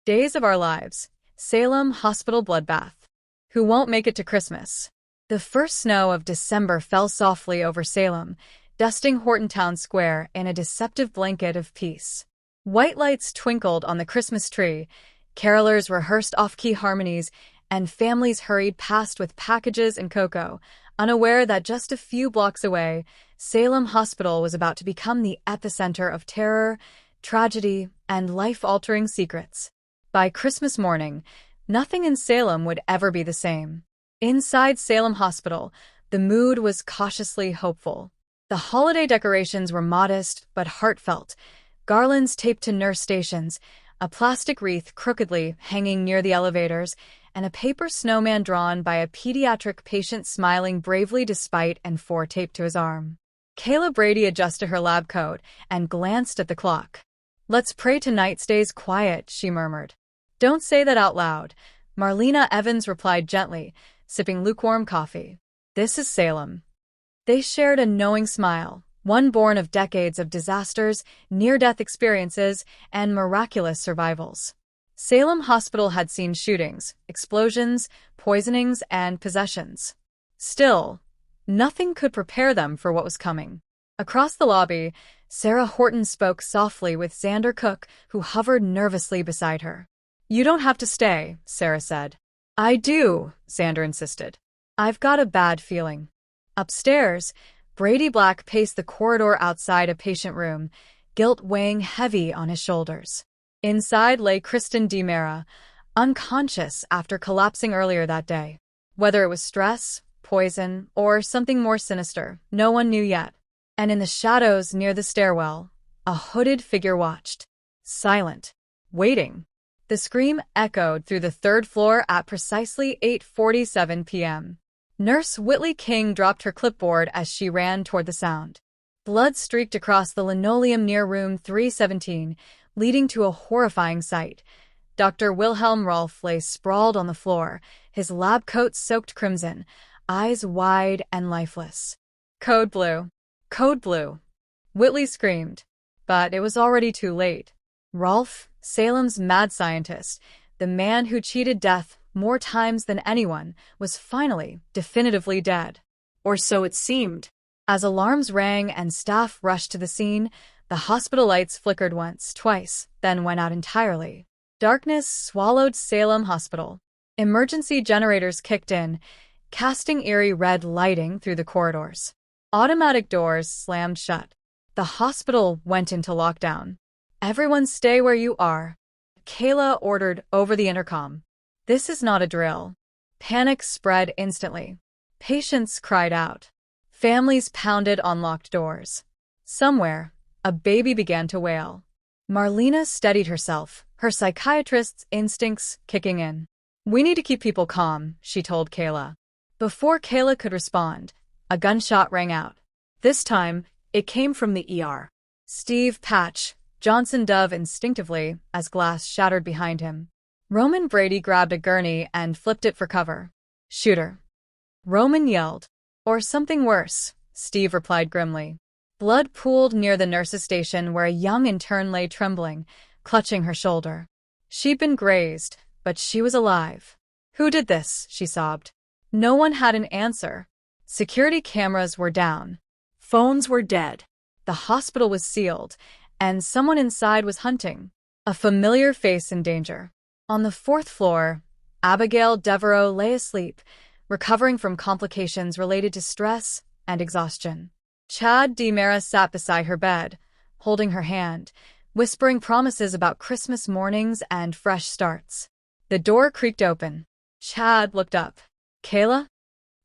Days of Our Lives. Salem Hospital Bloodbath. Who won't make it to Christmas? The first snow of December fell softly over Salem, dusting Horton Town Square in a deceptive blanket of peace. White lights twinkled on the Christmas tree, carolers rehearsed off-key harmonies, and families hurried past with packages and cocoa, unaware that just a few blocks away, Salem Hospital was about to become the epicenter of terror, tragedy, and life-altering secrets. By Christmas morning, nothing in Salem would ever be the same. Inside Salem Hospital, the mood was cautiously hopeful. The holiday decorations were modest but heartfelt, garlands taped to nurse stations, a plastic wreath crookedly hanging near the elevators, and a paper snowman drawn by a pediatric patient smiling bravely despite an /4 taped to his arm. Kayla Brady adjusted her lab coat and glanced at the clock. "Let's pray tonight stays quiet," she murmured. "Don't say that out loud," Marlena Evans replied gently, sipping lukewarm coffee. "This is Salem." They shared a knowing smile, one born of decades of disasters, near-death experiences, and miraculous survivals. Salem Hospital had seen shootings, explosions, poisonings, and possessions. Still, nothing could prepare them for what was coming. Across the lobby, Sarah Horton spoke softly with Xander Cook, who hovered nervously beside her. "You don't have to stay," Sarah said. "I do," Xander insisted. "I've got a bad feeling." Upstairs, Brady Black paced the corridor outside a patient room, guilt weighing heavy on his shoulders. Inside lay Kristen DiMera, unconscious after collapsing earlier that day. Whether it was stress, poison, or something more sinister, no one knew yet. And in the shadows near the stairwell, a hooded figure watched. Silent. Waiting. The scream echoed through the third floor at precisely 8:47 p.m. Nurse Whitley King dropped her clipboard as she ran toward the sound. Blood streaked across the linoleum near room 317, leading to a horrifying sight. Dr. Wilhelm Rolf lay sprawled on the floor, his lab coat soaked crimson, eyes wide and lifeless. "Code blue. Code blue." Whitley screamed, but it was already too late. Rolf, Salem's mad scientist, the man who cheated death more times than anyone, was finally, definitively dead. Or so it seemed. As alarms rang and staff rushed to the scene, the hospital lights flickered once, twice, then went out entirely. Darkness swallowed Salem Hospital. Emergency generators kicked in, casting eerie red lighting through the corridors. Automatic doors slammed shut. The hospital went into lockdown. "Everyone stay where you are," Kayla ordered over the intercom. "This is not a drill." Panic spread instantly. Patients cried out. Families pounded on locked doors. Somewhere, a baby began to wail. Marlena steadied herself, her psychiatrist's instincts kicking in. "We need to keep people calm," she told Kayla. Before Kayla could respond, a gunshot rang out. This time, it came from the ER. Steve Patch, Johnson dove instinctively as glass shattered behind him. Roman Brady grabbed a gurney and flipped it for cover. "Shooter." Roman yelled. "Or something worse," Steve replied grimly. Blood pooled near the nurse's station where a young intern lay trembling, clutching her shoulder. She'd been grazed, but she was alive. "Who did this?" she sobbed. No one had an answer. Security cameras were down. Phones were dead. The hospital was sealed, and someone inside was hunting. A familiar face in danger. On the fourth floor, Abigail Devereaux lay asleep, recovering from complications related to stress and exhaustion. Chad DiMera sat beside her bed, holding her hand, whispering promises about Christmas mornings and fresh starts. The door creaked open. Chad looked up. "Kayla?"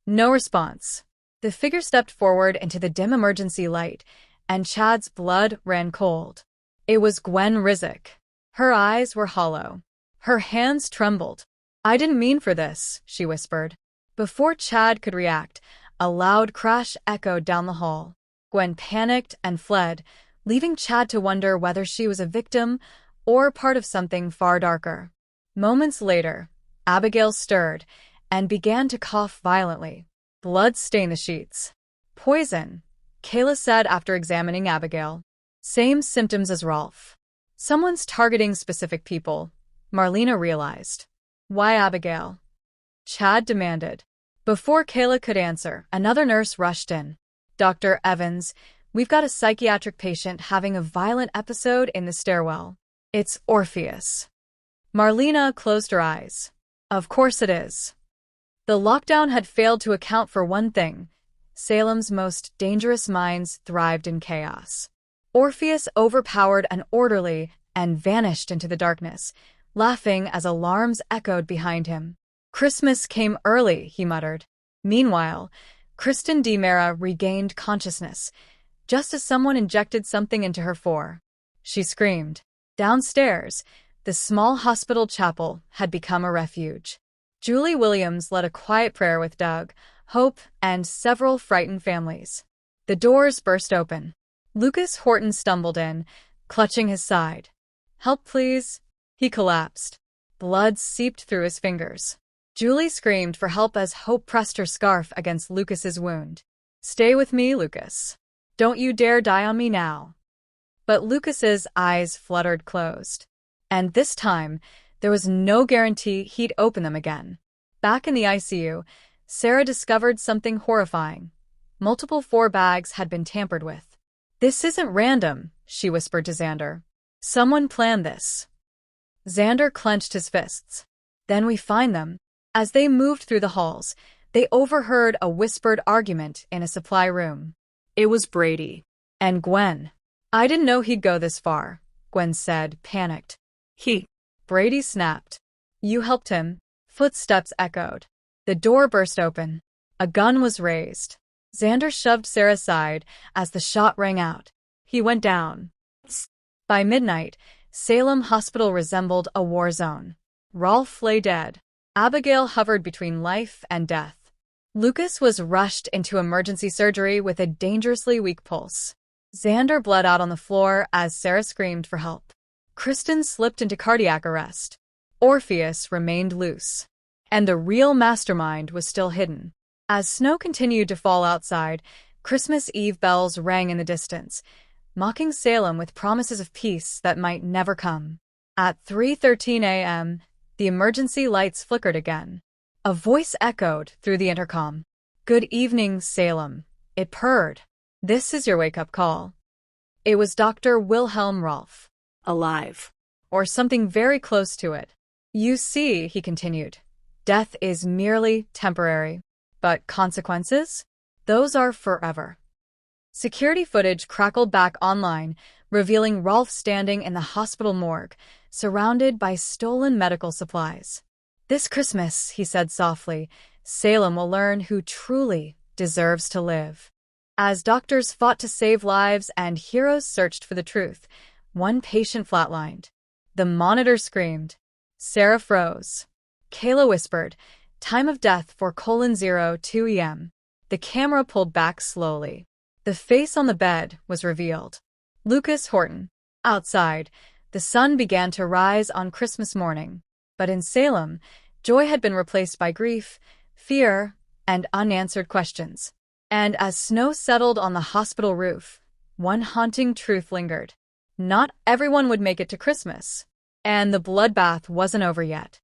No response. The figure stepped forward into the dim emergency light, and Chad's blood ran cold. It was Gwen Rizek. Her eyes were hollow. Her hands trembled. "I didn't mean for this," she whispered. Before Chad could react, a loud crash echoed down the hall. Gwen panicked and fled, leaving Chad to wonder whether she was a victim or part of something far darker. Moments later, Abigail stirred and began to cough violently. Blood stained the sheets. "Poison," Kayla said after examining Abigail. "Same symptoms as Rolf. Someone's targeting specific people. Marlena realized. Why Abigail? Chad demanded. Before Kayla could answer, another nurse rushed in. Dr. Evans, we've got a psychiatric patient having a violent episode in the stairwell. It's Orpheus. Marlena closed her eyes. Of course it is. The lockdown had failed to account for one thing. Salem's most dangerous minds thrived in chaos. Orpheus overpowered an orderly and vanished into the darkness, laughing as alarms echoed behind him. Christmas came early, he muttered. Meanwhile, Kristen DiMera regained consciousness, just as someone injected something into her fore. She screamed. Downstairs, the small hospital chapel had become a refuge. Julie Williams led a quiet prayer with Doug, Hope, and several frightened families. The doors burst open. Lucas Horton stumbled in, clutching his side. Help, please. He collapsed. Blood seeped through his fingers. Julie screamed for help as Hope pressed her scarf against Lucas's wound. Stay with me, Lucas. Don't you dare die on me now. But Lucas's eyes fluttered closed. And this time, there was no guarantee he'd open them again. Back in the ICU, Sarah discovered something horrifying. Multiple 4 bags had been tampered with. This isn't random, she whispered to Xander. Someone planned this. Xander clenched his fists. Then we find them. As they moved through the halls, they overheard a whispered argument in a supply room. It was Brady. And Gwen. I didn't know he'd go this far, Gwen said, panicked. Brady snapped. You helped him. Footsteps echoed. The door burst open. A gun was raised. Xander shoved Sarah aside as the shot rang out. He went down. By midnight, Salem Hospital resembled a war zone. Rolf lay dead. Abigail hovered between life and death. Lucas was rushed into emergency surgery with a dangerously weak pulse. Xander bled out on the floor as Sarah screamed for help. Kristen slipped into cardiac arrest. Orpheus remained loose. And the real mastermind was still hidden. As snow continued to fall outside, Christmas Eve bells rang in the distance, mocking Salem with promises of peace that might never come. At 3:13 a.m., the emergency lights flickered again. A voice echoed through the intercom. Good evening, Salem. It purred. This is your wake-up call. It was Dr. Wilhelm Rolf. Alive. Or something very close to it. You see, he continued, death is merely temporary. But consequences? Those are forever. Security footage crackled back online, revealing Rolf standing in the hospital morgue, surrounded by stolen medical supplies. This Christmas, he said softly, Salem will learn who truly deserves to live. As doctors fought to save lives and heroes searched for the truth, one patient flatlined. The monitor screamed. Sarah froze. Kayla whispered, time of death 4:02 a.m. The camera pulled back slowly. The face on the bed was revealed. Lucas Horton. Outside, the sun began to rise on Christmas morning. But in Salem, joy had been replaced by grief, fear, and unanswered questions. And as snow settled on the hospital roof, one haunting truth lingered. Not everyone would make it to Christmas. And the bloodbath wasn't over yet.